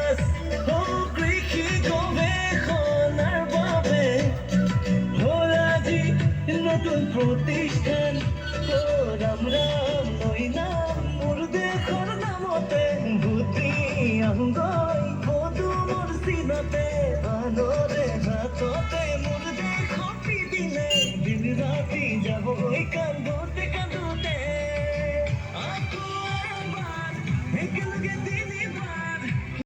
ও কৃষি গৱেষণাৰ বাবে হ'ল আজি নতুন প্ৰতিষ্ঠান। ও ৰাম ৰাম নৈ নাম মোৰ দেশৰ নামতে বুদ্ধি অংগই পদুমৰ চিনতে আনৰে হাততে মোৰ দেশ দিনে দিন ৰাতি যাবগৈ কান্দো